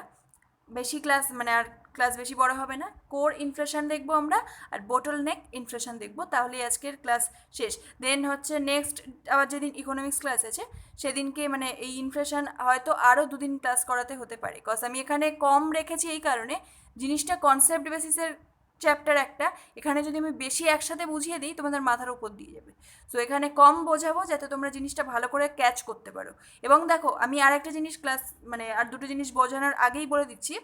বেশি ক্লাস মানে আর ক্লাস বেশি বড় হবে না। কোর ইনফ্লেশন দেখবো আমরা, আর বোটল নেক ইনফ্লেশন দেখবো, তাহলে আজকের ক্লাস শেষ। দেন হচ্ছে নেক্সট আবার যেদিন ইকোনমিক্স ক্লাস আছে সেদিনকে মানে এই ইনফ্লেশন হয়তো আরও 2 দিন ক্লাস করাতে হতে পারে, কজ আমি এখানে কম রেখেছি এই কারণে জিনিসটা কনসেপ্ট বেসিসের চ্যাপ্টার একটা, এখানে যদি আমি বেশি একসাথে বুঝিয়ে দিই তোমাদের মাথার উপর দিয়ে যাবে। সো এখানে কম বোঝাবো যাতে তোমরা জিনিসটা ভালো করে ক্যাচ করতে পারো। এবং দেখো আমি আর একটা জিনিস ক্লাস মানে আর দুটো জিনিস বোঝানোর আগেই বলে দিচ্ছি,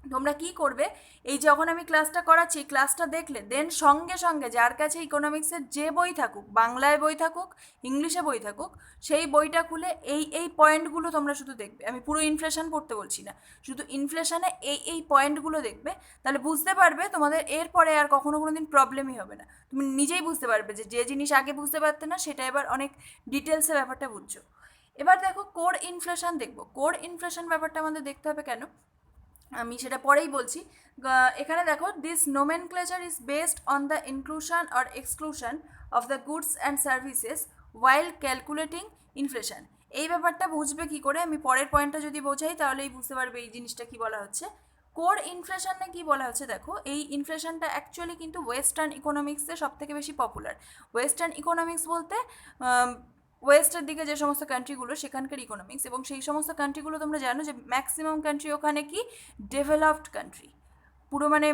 তোমরা কি করবে, এই যখন আমি ক্লাসটা করাচ্ছি ক্লাসটা দেখলে দেন সঙ্গে সঙ্গে যার কাছে ইকোনমিক্সের যে বই থাকুক, বাংলায় বই থাকুক, ইংলিশে বই থাকুক, সেই বইটা খুলে এই পয়েন্টগুলো তোমরা শুধু দেখবে। আমি পুরো ইনফ্লেশন পড়তে বলছি না, শুধু ইনফ্লেশনে এই পয়েন্টগুলো দেখবে, তাহলে বুঝতে পারবে তোমাদের এরপরে আর কখনো কোনো দিন প্রবলেমই হবে না। তুমি নিজেই বুঝতে পারবে যে জিনিস আগে বুঝতে পারতে না সেটা এবার অনেক ডিটেলসে ব্যাপারটা বুঝছো। এবার দেখো কোর ইনফ্লেশন দেখবো। কোর ইনফ্লেশন ব্যাপারটা আমাদের দেখতে হবে কেন, আমি সেটা পরেই বলছি। এখানে দেখো, this nomenclature is based on the inclusion or exclusion of the goods and services while calculating inflation. এই ব্যাপারটা বুঝবে কি করে, আমি পরের পয়েন্টটা যদি বোঝাই তাহলেই বুঝতে পারবে এই জিনিসটা কি বলা হচ্ছে। কোর ইনফ্লেশনে কি বলা হচ্ছে দেখো, এই ইনফ্লেশনটা অ্যাকচুয়ালি কিন্তু ওয়েস্টার্ন ইকোনমিক্সে সব থেকে বেশি পপুলার। ওয়েস্টার্ন ইকোনমিক্স বলতে ওয়েস্টের দিকে যে সমস্ত কান্ট্রিগুলো সেখানকার ইকোনমিক্স, এবং সেই সমস্ত কান্ট্রিগুলো তোমরা জানো যে ম্যাক্সিমাম কান্ট্রি ওখানে কি ডেভেলপড কান্ট্রি, পুরো মানে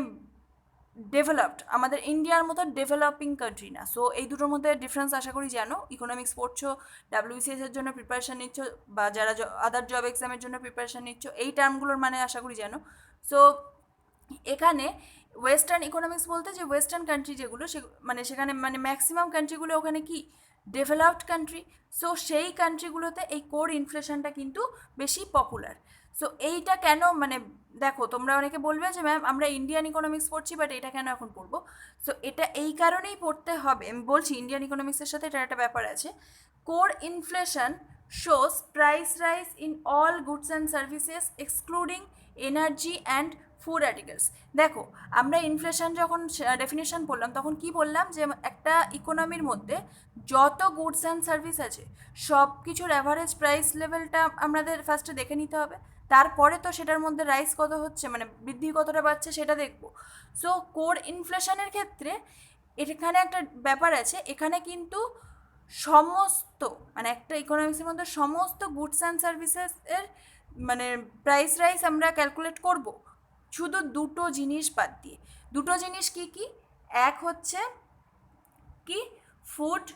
ডেভেলপড, আমাদের ইন্ডিয়ার মতো ডেভেলপিং কান্ট্রি না। সো এই দুটোর মধ্যে ডিফারেন্স আশা করি জানো। ইকোনমিক্স পড়ছো, ডাব্লিউবিসিএস এর জন্য প্রিপারেশান নিচ্ছ, বা যারা আদার জব এক্সামের জন্য প্রিপারেশান নিচ্ছ, এই টার্মগুলোর মানে আশা করি জানো। সো এখানে ওয়েস্টার্ন ইকোনমিক্স বলতে যে ওয়েস্টার্ন কান্ট্রি যেগুলো মানে সেখানে মানে ম্যাক্সিমাম কান্ট্রিগুলো ওখানে কি ডেভেলপড কান্ট্রি। সো সেই কান্ট্রিগুলোতে এই কোর ইনফ্লেশনটা কিন্তু বেশি পপুলার। সো এইটা কেন, মানে দেখো তোমরা অনেকে বলবে যে ম্যাম আমরা ইন্ডিয়ান ইকোনমিক্স পড়ছি বাট এটা কেন এখন পড়বো। সো এটা এই কারণেই পড়তে হবে, আমি বলছি ইন্ডিয়ান ইকোনমিক্সের সাথে এটা একটা ব্যাপার আছে। Core inflation shows price rise in all goods and services excluding energy and food articles. দেখো আমরা ইনফ্লেশন যখন ডেফিনেশন পড়লাম তখন কি বললাম, যে একটা ইকোনমির মধ্যে যত গুডস অ্যান্ড সার্ভিস আছে সব কিছুর অ্যাভারেজ প্রাইস লেভেলটা আমাদের ফার্স্টে দেখে নিতে হবে, তারপরে তো সেটার মধ্যে রাইস কত হচ্ছে, মানে বৃদ্ধি কতটা বাড়ছে সেটা দেখবো। সো কোর ইনফ্লেশনের ক্ষেত্রে এখানে একটা ব্যাপার আছে, এখানে কিন্তু সমস্ত মানে একটা ইকোনমিক্সের মধ্যে সমস্ত গুডস অ্যান্ড সার্ভিসেসের মানে প্রাইস রাইস আমরা ক্যালকুলেট করব, শুধু দুটো জিনিস বাদ দিয়ে। দুটো জিনিস কি কি, এক হচ্ছে কি ফুড,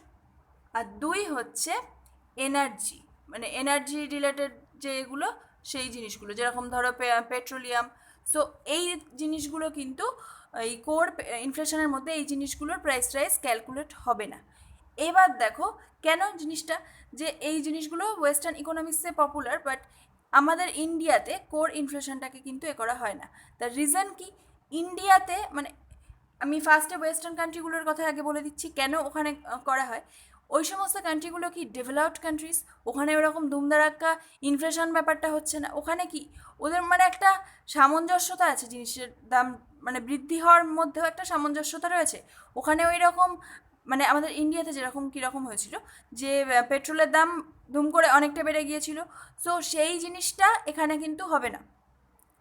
আর দুই হচ্ছে এনার্জি, মানে এনার্জি রিলেটেড যেগুলো সেই জিনিসগুলো, যেরকম ধরো পেট্রোলিয়াম। সো এই জিনিসগুলো কিন্তু এই কোর ইনফ্লেশনের মধ্যে এই জিনিসগুলোর প্রাইস রাইস ক্যালকুলেট হবে না। এবার দেখো কেন জিনিসটা, যে এই জিনিসগুলো ওয়েস্টার্ন ইকোনমিক্সে পপুলার বাট আমাদের ইন্ডিয়াতে কোর ইনফ্লেশনটাকে কিন্তু করা হয় না। তার রিজন কি, ইন্ডিয়াতে মানে আমি ফার্স্টে ওয়েস্টার্ন কান্ট্রিগুলোর কথা আগে বলে দিচ্ছি কেন ওখানে করা হয়। ওই সমস্ত কান্ট্রিগুলো কি ডেভেলপড কান্ট্রিজ, ওখানে ওরকম ধুমধারাক্কা ইনফ্লেশন ব্যাপারটা হচ্ছে না। ওখানে কি ওদের মানে একটা সামঞ্জস্যতা আছে, জিনিসের দাম মানে বৃদ্ধি হওয়ার মধ্যেও একটা সামঞ্জস্যতা রয়েছে। ওখানে ওই রকম মানে আমাদের ইন্ডিয়াতে যেরকম কীরকম হয়েছিল যে পেট্রোলের দাম ধুম করে অনেকটা বেড়ে গিয়েছিল, সো সেই জিনিসটা এখানে কিন্তু হবে না।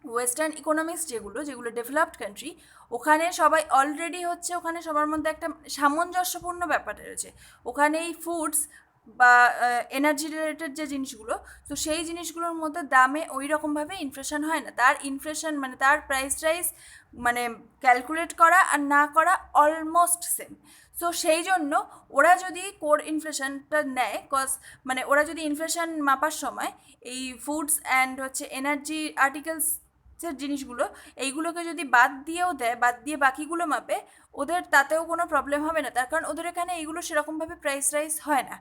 ওয়েস্টার্ন ইকোনমিক্স যেগুলো যেগুলো ডেভেলপড কান্ট্রি, ওখানে সবাই অলরেডি হচ্ছে, ওখানে সবার মধ্যে একটা সামঞ্জস্যপূর্ণ ব্যাপার রয়েছে। ওখানে এই ফুডস বা এনার্জি রিলেটেড যে জিনিসগুলো, তো সেই জিনিসগুলোর মধ্যে দামে ওই রকমভাবে ইনফ্লেশন হয় না। তার ইনফ্লেশন মানে তার প্রাইস রাইস মানে ক্যালকুলেট করা আর না করা অলমোস্ট সেম। সো সেই জন্য ওরা যদি কোর ইনফ্লেশনটা নেয়, কজ মানে ওরা যদি ইনফ্লেশন মাপার সময় এই ফুডস অ্যান্ড হচ্ছে এনার্জি আর্টিকেলস জিনিসগুলো এইগুলোকে যদি বাদ দিয়েও দেয়, বাদ দিয়ে বাকিগুলো মাপে, ওদের তাতেও কোনো প্রবলেম হবে না, তার কারণ ওদের এখানে এইগুলো সেরকমভাবে প্রাইস রাইস হয় না,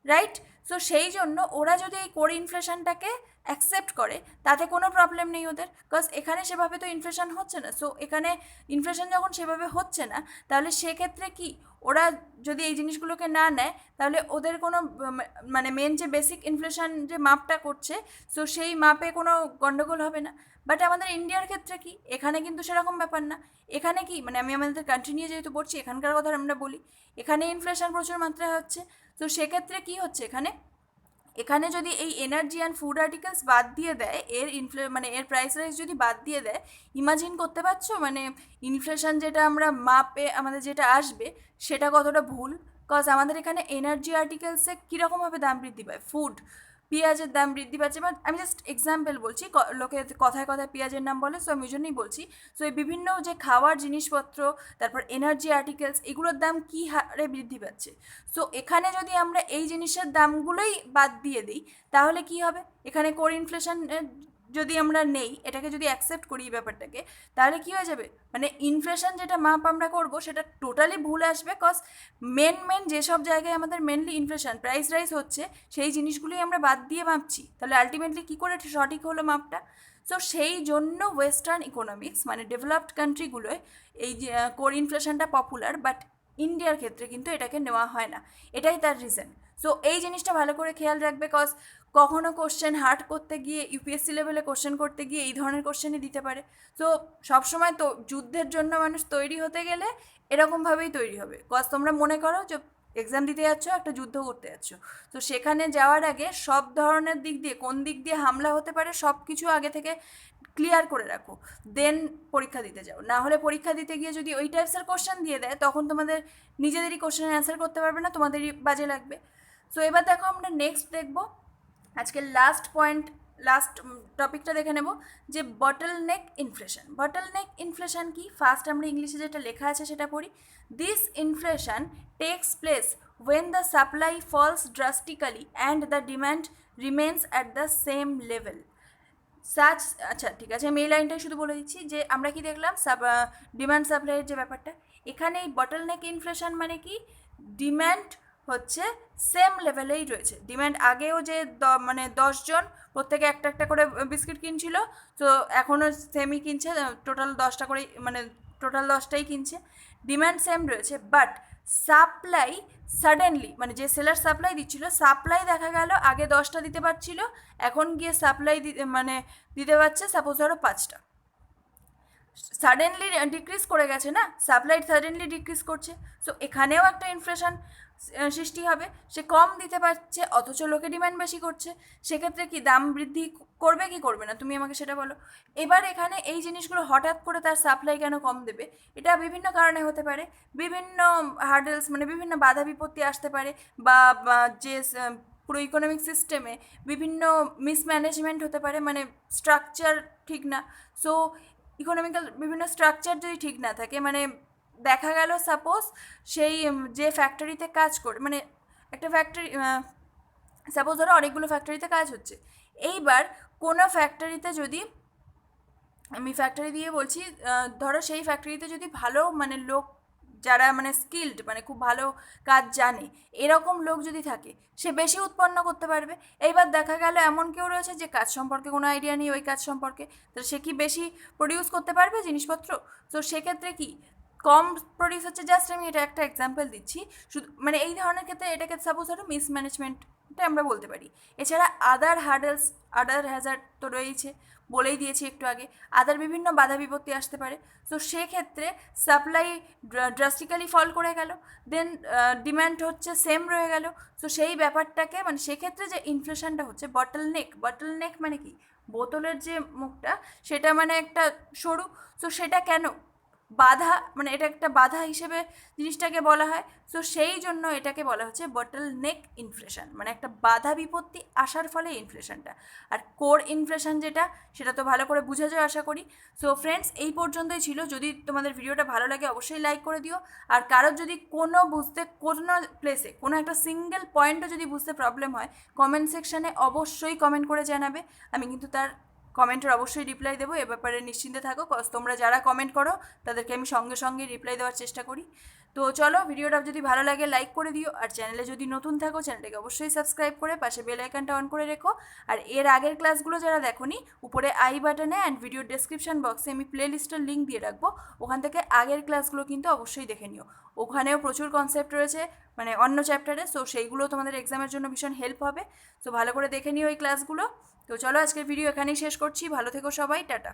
রাইট। সো সেই জন্য ওরা যদি এই কোর ইনফ্লেশনটাকে অ্যাকসেপ্ট করে তাতে কোনো প্রবলেম নেই ওদের, বিকজ এখানে সেভাবে তো ইনফ্লেশন হচ্ছে না। সো এখানে ইনফ্লেশন যখন সেভাবে হচ্ছে না, তাহলে সেক্ষেত্রে কি ওরা যদি এই জিনিসগুলোকে না নেয় তাহলে ওদের কোনো মানে মেন যে বেসিক ইনফ্লেশন যে মাপটা করছে, সো সেই মাপে কোনো গণ্ডগোল হবে না। বাট আমাদের ইন্ডিয়ার ক্ষেত্রে কি, এখানে কিন্তু সেরকম ব্যাপার না। এখানে কি মানে আমি আমাদের কান্ট্রি নিয়ে যেহেতু পড়ছি এখানকার কথা আমরা বলি, এখানে ইনফ্লেশন প্রচুর মাত্রায় হচ্ছে। তো সেক্ষেত্রে কি হচ্ছে, এখানে এখানে যদি এই এনার্জি অ্যান্ড ফুড আর্টিকেলস বাদ দিয়ে দেয়, এর মানে এর প্রাইস রাইস যদি বাদ দিয়ে দেয়, ইমাজিন করতে পারছো মানে ইনফ্লেশন যেটা আমরা মাপে আমাদের যেটা আসবে সেটা কতটা ভুল। কজ আমাদের এখানে এনার্জি আর্টিকেলসে কীরকমভাবে দাম বৃদ্ধি পায়, ফুড পেঁয়াজের দাম বৃদ্ধি পাচ্ছে, বাট আমি জাস্ট এক্সাম্পল বলছি, লোকে কথায় কথায় পেঁয়াজের নাম বলে, সো আমি ওই জন্যই বলছি। সো এই বিভিন্ন যে খাওয়ার জিনিসপত্র, তারপর এনার্জি আর্টিকেলস, এগুলোর দাম কী হারে বৃদ্ধি পাচ্ছে। সো এখানে যদি আমরা এই জিনিসের দামগুলোই বাদ দিয়ে দিই তাহলে কি হবে, এখানে কোর ইনফ্লেশন যদি আমরা নেই, এটাকে যদি অ্যাকসেপ্ট করি এই ব্যাপারটাকে, তাহলে কী হয়ে যাবে, মানে ইনফ্লেশন যেটা মাপ আমরা করব সেটা টোটালি ভুল আসবে। কজ মেন যেসব জায়গায় আমাদের মেনলি ইনফ্লেশন প্রাইস রাইজ হচ্ছে সেই জিনিসগুলোই আমরা বাদ দিয়ে মাপছি, তাহলে আলটিমেটলি কী করে সঠিক হলো মাপটা? সো সেই জন্য ওয়েস্টার্ন ইকোনমিক্স মানে ডেভেলপড কান্ট্রিগুলোয় এই যে কোর ইনফ্লেশনটা পপুলার, বাট ইন্ডিয়ার ক্ষেত্রে কিন্তু এটাকে নেওয়া হয় না, এটাই তার রিজন। সো এই জিনিসটা ভালো করে খেয়াল রাখবে, কজ কখনো কোশ্চেন হার্ড করতে গিয়ে ইউপিএসসি লেভেলে কোশ্চেন করতে গিয়ে এই ধরনের কোশ্চেনই দিতে পারে। সো সবসময় তো যুদ্ধের জন্য মানুষ তৈরি হতে গেলে এরকমভাবেই তৈরি হবে। কজ তোমরা মনে করো যে এক্সাম দিতে যাচ্ছ, একটা যুদ্ধ করতে যাচ্ছ, তো সেখানে যাওয়ার আগে সব ধরনের দিক দিয়ে কোন দিক দিয়ে হামলা হতে পারে সব কিছু আগে থেকে ক্লিয়ার করে রাখো, দেন পরীক্ষা দিতে যাও। না হলে পরীক্ষা দিতে গিয়ে যদি ওই টাইপসের কোশ্চেন দিয়ে দেয় তখন তোমাদের নিজেদেরই কোশ্চেনের অ্যান্সার করতে পারবে না, তোমাদেরই বাজে লাগবে। সো এবার দেখো আমরা নেক্সট দেখবো আজকে লাস্ট টপিকটা দেখে নেব যে বটলনেক ইনফ্লেশন। বটলনেক ইনফ্লেশন কি, ফার্স্ট আমরা ইংলিশে যেটা লেখা আছে সেটা পড়ি। This inflation takes place when the supply falls drastically and the demand remains at the same level. Such, আচ্ছা ঠিক আছে, আমি এই লাইনটাই শুধু বলে দিচ্ছি যে আমরা কি দেখলাম, ডিমান্ড সাপ্লাইয়ের যে ব্যাপারটা, এখানে এই বটলনেক ইনফ্লেশন মানে কি, ডিম্যান্ড হচ্ছে সেম লেভেলেই রয়েছে। ডিম্যান্ড আগেও যে মানে 10জন প্রত্যেকে একটা একটা করে বিস্কিট কিনছিল, তো এখনও সেমই কিনছে, টোটাল 10টা করে, মানে টোটাল 10টাই কিনছে, ডিম্যান্ড সেম রয়েছে। বাট সাপ্লাই সাডেনলি, মানে যে সেলার সাপ্লাই দিচ্ছিল, সাপ্লাই দেখা গেল আগে 10টা দিতে পারছিল, এখন গিয়ে সাপ্লাই মানে দিতে পারছে সাপোজ ধরো 5টা। সাডেনলি ডিক্রিজ করে গেছে না, সাপ্লাই সাডেনলি ডিক্রিজ করছে। সো এখানেও একটা ইনফ্লেশন সৃষ্টি হবে, সে কম দিতে পারছে অথচ লোকে ডিমান্ড বেশি করছে, সেক্ষেত্রে কি দাম বৃদ্ধি করবে কি করবে না, তুমি আমাকে সেটা বলো। এবার এখানে এই জিনিসগুলো হঠাৎ করে তার সাপ্লাই কেন কম দেবে, এটা বিভিন্ন কারণে হতে পারে, বিভিন্ন হার্ডেলস মানে বিভিন্ন বাধা বিপত্তি আসতে পারে, বা যে পুরো ইকোনমিক সিস্টেমে বিভিন্ন মিসম্যানেজমেন্ট হতে পারে, মানে স্ট্রাকচার ঠিক না। সো ইকোনমিক্যাল বিভিন্ন স্ট্রাকচার যদি ঠিক না থাকে, মানে দেখা গেল সাপোজ সেই যে ফ্যাক্টরিতে কাজ করে, মানে একটা ফ্যাক্টরি সাপোজ ধরো অনেকগুলো ফ্যাক্টরিতে কাজ হচ্ছে, এইবার কোনো ফ্যাক্টরিতে যদি, আমি ফ্যাক্টরি দিয়ে বলছি, ধরো সেই ফ্যাক্টরিতে যদি ভালো মানে লোক যারা মানে স্কিল্ড, মানে খুব ভালো কাজ জানে এরকম লোক যদি থাকে, সে বেশি উৎপন্ন করতে পারবে। এইবার দেখা গেল এমন কেউ রয়েছে যে কাজ সম্পর্কে কোনো আইডিয়া নেই, ওই কাজ সম্পর্কে, তো সে কি বেশি প্রডিউস করতে পারবে জিনিসপত্র? তো সেক্ষেত্রে কি কম প্রডিউস হচ্ছে, জাস্ট আমি এটা একটা এক্সাম্পল দিচ্ছি শুধু, মানে এই ধরনের ক্ষেত্রে এটাকে সাপোজ ধরো মিসম্যানেজমেন্টটা আমরা বলতে পারি। এছাড়া আদার হ্যাজার্ড তো রয়েছে, বলেই দিয়েছি একটু আগে, আদার বিভিন্ন বাধা বিপত্তি আসতে পারে। তো সেক্ষেত্রে সাপ্লাই ড্রাস্টিক্যালি ফল করে গেল, দেন ডিম্যান্ড হচ্ছে সেম রয়ে গেল। তো সেই ব্যাপারটাকে মানে সেক্ষেত্রে যে ইনফ্লেশনটা হচ্ছে বটলনেক মানে কি, বোতলের যে মুখটা সেটা মানে একটা সরু, তো সেটা কেন বাধা, মানে এটা একটা বাধা হিসেবে জিনিসটাকে বলা হয়। সো সেই জন্য এটাকে বলা হচ্ছে বটলনেক ইনফ্লেশন, মানে একটা বাধা বিপত্তি আসার ফলে ইনফ্লেশনটা। আর কোর ইনফ্লেশন যেটা, সেটা তো ভালো করে বুঝে যাও আশা করি। সো ফ্রেন্ডস, এই পর্যন্তই ছিল। যদি তোমাদের ভিডিওটা ভালো লাগে অবশ্যই লাইক করে দিও। আর কারোর যদি কোনো প্লেসে কোনো একটা সিঙ্গেল পয়েন্টও যদি বুঝতে প্রবলেম হয়, কমেন্ট সেকশানে অবশ্যই কমেন্ট করে জানাবে, আমি কিন্তু তার কমেন্টের অবশ্যই রিপ্লাই দেবো, এ ব্যাপারে নিশ্চিন্তে থাকো। তোমরা যারা কমেন্ট করো তাদেরকে আমি সঙ্গে সঙ্গে রিপ্লাই দেওয়ার চেষ্টা করি। তো চলো, ভিডিওটা যদি ভালো লাগে লাইক করে দিও, আর চ্যানেলে যদি নতুন থাকো চ্যানেলটাকে অবশ্যই সাবস্ক্রাইব করে পাশে বেল আইকনটা অন করে রেখো। আর এর আগের ক্লাসগুলো যারা দেখোনি, উপরে আই বাটনে অ্যান্ড ভিডিও ডেসক্রিপশন বক্সে আমি প্লে লিস্টের লিঙ্ক দিয়ে রাখবো, ওখান থেকে আগের ক্লাসগুলো কিন্তু অবশ্যই দেখে নিও। ওখানেও প্রচুর কনসেপ্ট রয়েছে মানে অন্য চ্যাপ্টারে, সো সেইগুলো তোমাদের এক্সামের জন্য ভীষণ হেল্প হবে। সো ভালো করে দেখে নিও এই ক্লাসগুলো। তো চলো, আজকের ভিডিও এখানেই শেষ করছি। ভালো থেকো সবাই, টাটা।